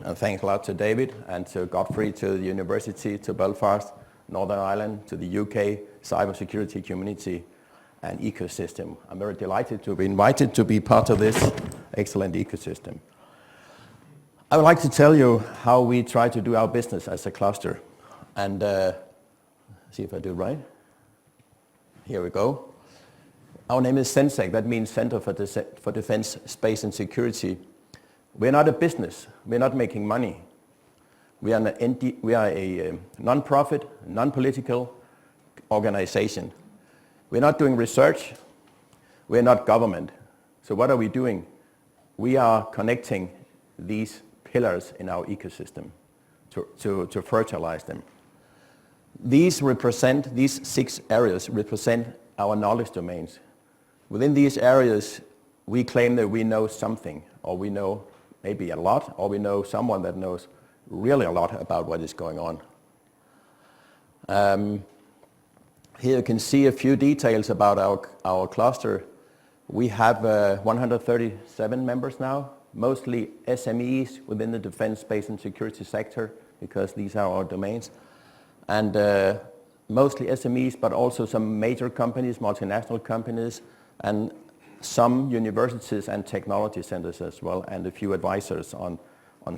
And thanks a lot to David and to Godfrey, to the University, to Belfast, Northern Ireland, to the UK cybersecurity community and ecosystem. I'm very delighted to be invited to be part of this excellent ecosystem. I would like to tell you how we try to do our business as a cluster. And see if I do it right. Here we go. Our name is CenSec. That means Center for Defense, Space and Security. We're not a business. We're not making money. We are a non-profit, non-political organization. We're not doing research. We're not government. So what are we doing? We are connecting these pillars in our ecosystem to fertilize them. These 6 areas represent our knowledge domains. Within these areas, we claim that we know something, or we know maybe a lot, or we know someone that knows really a lot about what is going on. Here you can see a few details about our cluster. We have 137 members now, mostly SMEs within the defense, space and security sector, because these are our domains. And mostly SMEs, but also some major companies, multinational companies, and some universities and technology centers as well, and a few advisors on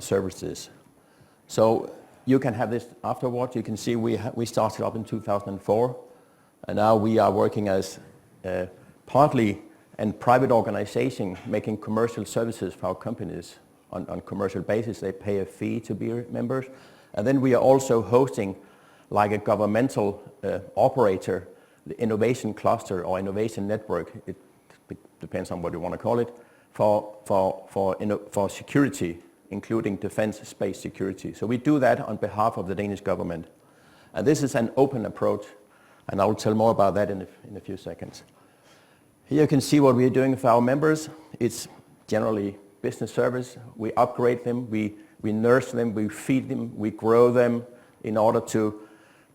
services. So you can have this afterwards. You can see we started up in 2004, and now we are working as partly a private organization making commercial services for our companies on commercial basis. They pay a fee to be members. And then we are also hosting, like a governmental operator, the innovation cluster or innovation network. It depends on what you want to call it, for security, including defense, space security. So we do that on behalf of the Danish government. And this is an open approach, and I will tell more about that in a few seconds. Here you can see what we are doing for our members. It's generally business service. We upgrade them, we nurse them, we feed them, we grow them in order to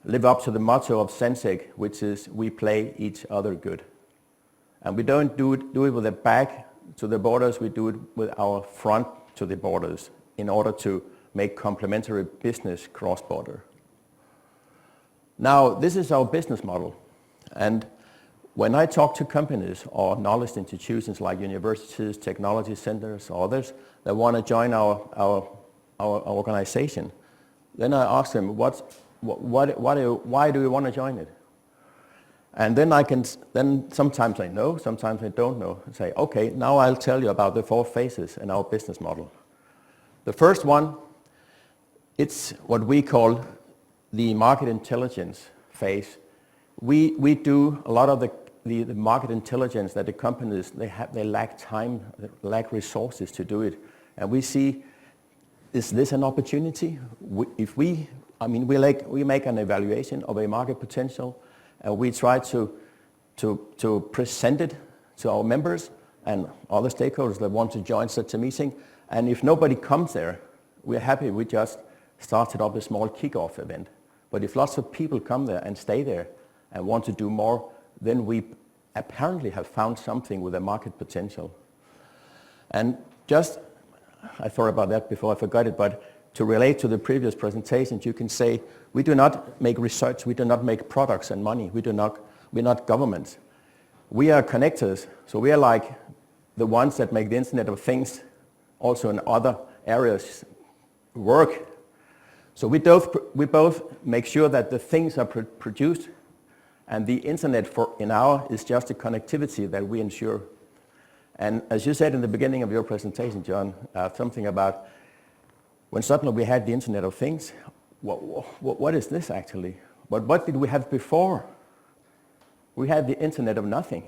live up to the motto of CenSec, which is we play each other good. And we don't do it with a back to the borders, we do it with our front to the borders in order to make complementary business cross-border. Now, this is our business model. And when I talk to companies or knowledge institutions like universities, technology centers, or others that want to join our organization, then I ask them, why do you want to join it? And then sometimes I know, sometimes I don't know. I say, okay, now I'll tell you about the 4 phases in our business model. The first one, it's what we call the market intelligence phase. We do a lot of the market intelligence that the companies, they lack time, they lack resources to do it. And we see, is this an opportunity? We make an evaluation of a market potential, and we try to present it to our members and other stakeholders that want to join such a meeting. And if nobody comes there, we're happy. We just started up a small kickoff event. But if lots of people come there and stay there and want to do more, then we apparently have found something with a market potential. And I thought about that before I forgot it, but to relate to the previous presentations, you can say we do not make research, we do not make products and money, we're not governments. We are connectors, so we are like the ones that make the Internet of Things also in other areas work. So we both make sure that the things are produced, and the Internet is just a connectivity that we ensure. And as you said in the beginning of your presentation, John, something about when suddenly we had the Internet of Things, what is this actually? But what did we have before? We had the Internet of Nothing.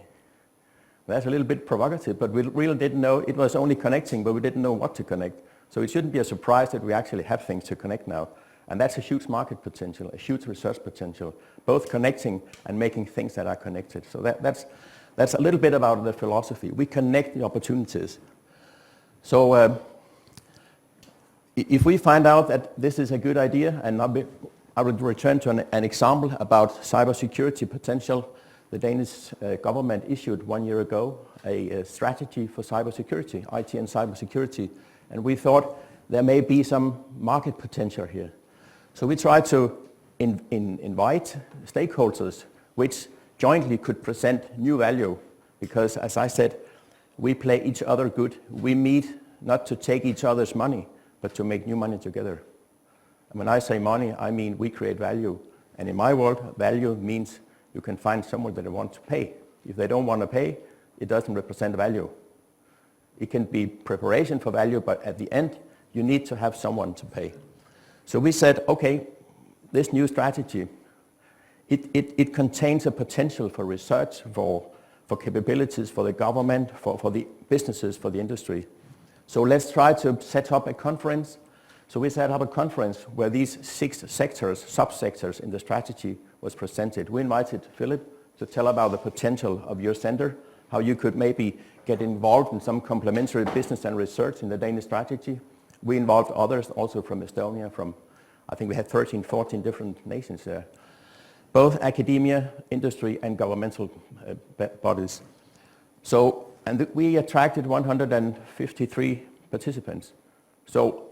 That's a little bit provocative, but we really didn't know. It was only connecting, but we didn't know what to connect. So it shouldn't be a surprise that we actually have things to connect now. And that's a huge market potential, a huge research potential, both connecting and making things that are connected. So that's a little bit about the philosophy. We connect the opportunities. So if we find out that this is a good idea, and I would return to an example about cybersecurity potential. The Danish government issued 1 year ago a strategy for cybersecurity, IT and cybersecurity, and we thought there may be some market potential here. So we try to invite stakeholders which jointly could present new value, because as I said, we play each other good. We meet not to take each other's money, but to make new money together. And when I say money, I mean we create value. And in my world, value means you can find someone that wants to pay. If they don't want to pay, it doesn't represent value. It can be preparation for value, but at the end, you need to have someone to pay. So we said, okay, this new strategy, it contains a potential for research, for capabilities, for the government, for the businesses, for the industry. So let's try to set up a conference. So we set up a conference where these 6 sectors, subsectors in the strategy was presented. We invited Philip to tell about the potential of your center, how you could maybe get involved in some complementary business and research in the Danish strategy. We involved others also from Estonia, from I think we had 13, 14 different nations there. Both academia, industry and governmental bodies. So, and we attracted 153 participants. So,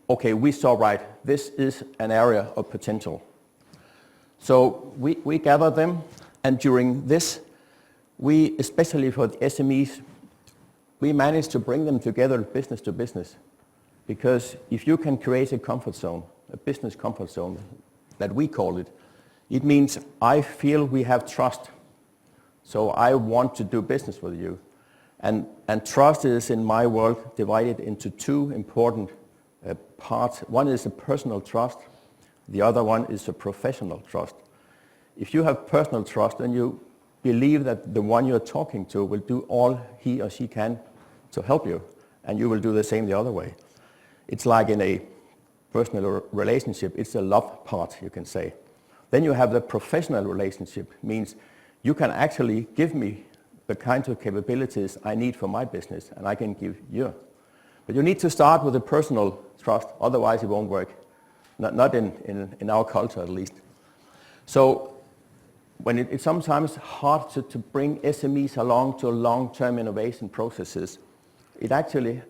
okay, we saw right, this is an area of potential. So we gathered them, and during this, we, especially for the SMEs, we managed to bring them together business to business. Because if you can create a comfort zone, a business comfort zone, that we call it, it means I feel we have trust. So I want to do business with you. And trust is, in my world, divided into 2 important parts. One is a personal trust. The other one is a professional trust. If you have personal trust, then you believe that the one you're talking to will do all he or she can to help you, and you will do the same the other way. It's like in a personal relationship, it's the love part, you can say. Then you have the professional relationship, means you can actually give me the kinds of capabilities I need for my business, and I can give you. But you need to start with a personal trust, otherwise it won't work. Not in our culture, at least. So when it's sometimes hard to bring SMEs along to long-term innovation processes, it actually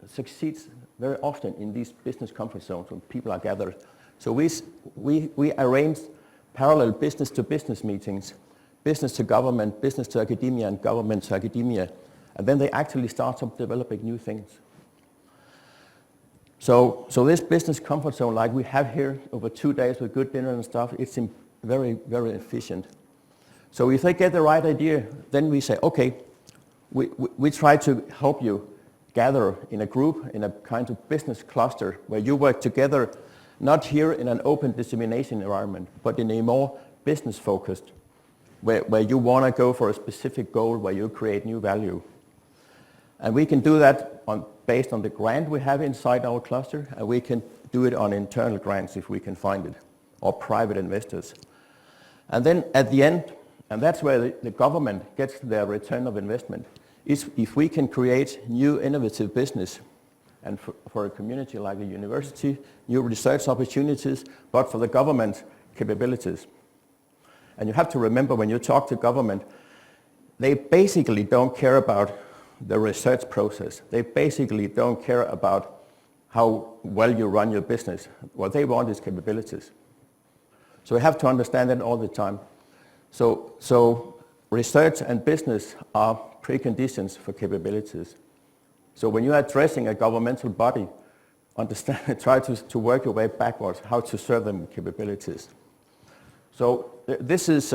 succeeds very often in these business conference zones when people are gathered. So we arranged parallel business-to-business meetings, business to government, business to academia, and government to academia, and then they actually start up developing new things. So this business comfort zone, like we have here over 2 days with good dinner and stuff, it's very, very efficient. So if they get the right idea, then we say, okay, we try to help you gather in a group, in a kind of business cluster, where you work together, not here in an open dissemination environment, but in a more business-focused, where you want to go for a specific goal, where you create new value. And we can do that based on the grant we have inside our cluster, and we can do it on internal grants if we can find it, or private investors. And then at the end, and that's where the government gets their return of investment, is if we can create new innovative business, and for a community like a university, new research opportunities, but for the government, capabilities. And you have to remember, when you talk to government, they basically don't care about the research process. They basically don't care about how well you run your business. What they want is capabilities. So we have to understand that all the time. So research and business are preconditions for capabilities. So when you are addressing a governmental body, understand, try to work your way backwards, how to serve them with capabilities. So this is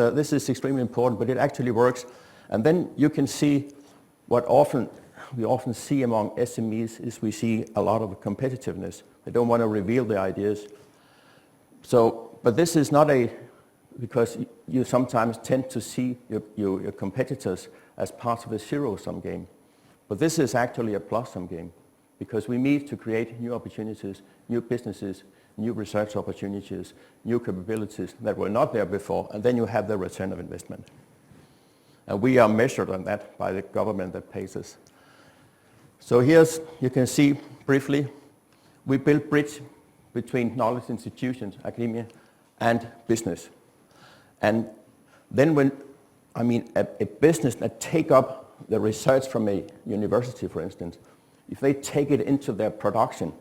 extremely important, but it actually works. And then you can see what we often see among SMEs is we see a lot of competitiveness. They don't want to reveal their ideas. So, but this is not because you sometimes tend to see your competitors as part of a zero-sum game. But this is actually a plus-sum game, because we meet to create new opportunities, new businesses, new research opportunities, new capabilities that were not there before, and then you have the return of investment. And we are measured on that by the government that pays us. So here's, you can see briefly, we build bridge between knowledge institutions, academia, and business. And then when, a business that take up the research from a university, for instance, if they take it into their production,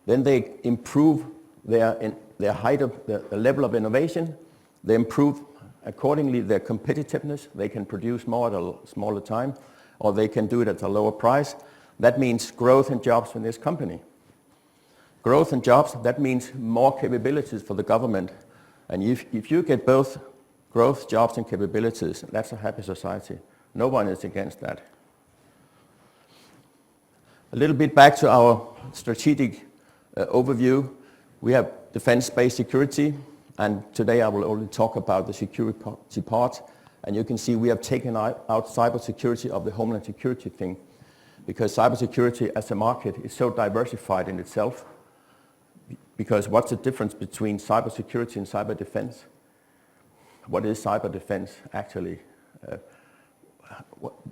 Then they improve their height of the level of innovation. They improve accordingly their competitiveness. They can produce more at a smaller time, or they can do it at a lower price. That means growth and jobs in this company. Growth and jobs, that means more capabilities for the government. And if you get both growth, jobs and capabilities, that's a happy society. No one is against that. A little bit back to our strategic overview. We have defense, space, security, and today I will only talk about the security part. And you can see we have taken out cybersecurity of the homeland security thing, because cybersecurity as a market is so diversified in itself. Because what's the difference between cybersecurity and cyber defense? What is cyber defense actually?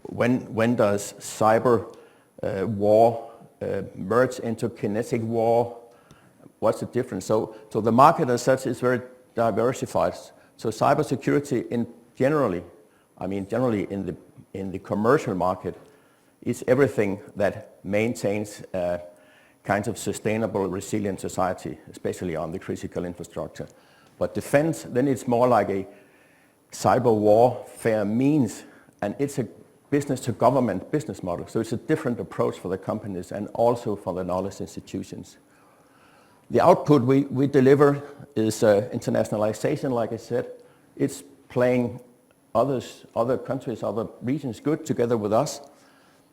When does cyber war merge into kinetic war? What's the difference? So the market as such is very diversified. So cybersecurity generally in the commercial market is everything that maintains kinds of sustainable, resilient society, especially on the critical infrastructure. But defense, then it's more like a cyber warfare means, and it's a business to government business model. So it's a different approach for the companies and also for the knowledge institutions. The output we deliver is internationalization, like I said. It's playing other countries, other regions good together with us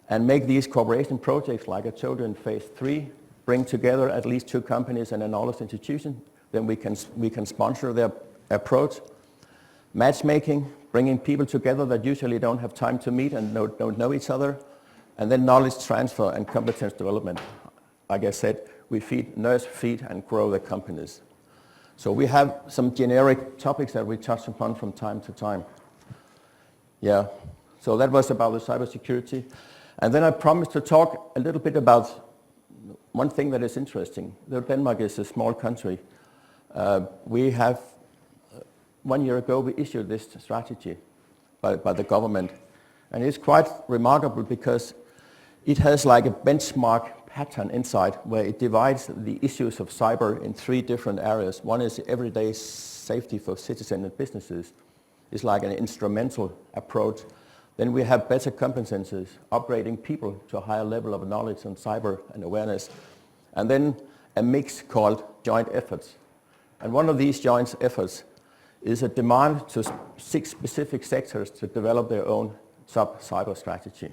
and make these cooperation projects, like I told you in phase 3, bring together at least 2 companies and a knowledge institution. Then we can sponsor their approach. Matchmaking, bringing people together that usually don't have time to meet and don't know each other. And then knowledge transfer and competence development. Like I said, we nurse, feed, and grow the companies. So we have some generic topics that we touch upon from time to time. Yeah, so that was about the cybersecurity. And then I promised to talk a little bit about one thing that is interesting. Denmark is a small country. We have, 1 year ago, we issued this strategy by the government. And it's quite remarkable because it has like a benchmark pattern inside where it divides the issues of cyber in 3 different areas. One is everyday safety for citizens and businesses. It's like an instrumental approach. Then we have better competences, upgrading people to a higher level of knowledge on cyber and awareness. And then a mix called joint efforts. And one of these joint efforts is a demand to 6 specific sectors to develop their own cyber strategy.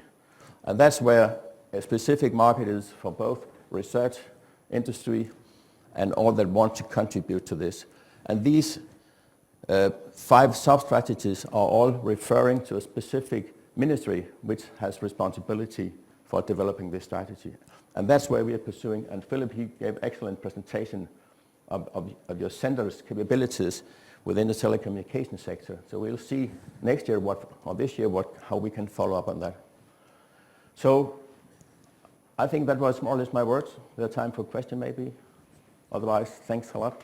And that's where a specific market is for both research, industry, and all that want to contribute to this. And these 5 sub-strategies are all referring to a specific ministry which has responsibility for developing this strategy. And that's where we are pursuing. And Philip, he gave excellent presentation of your center's capabilities within the telecommunications sector. So we'll see next year this year how we can follow up on that. So I think that was more or less my words. We have time for a question maybe. Otherwise, thanks a lot.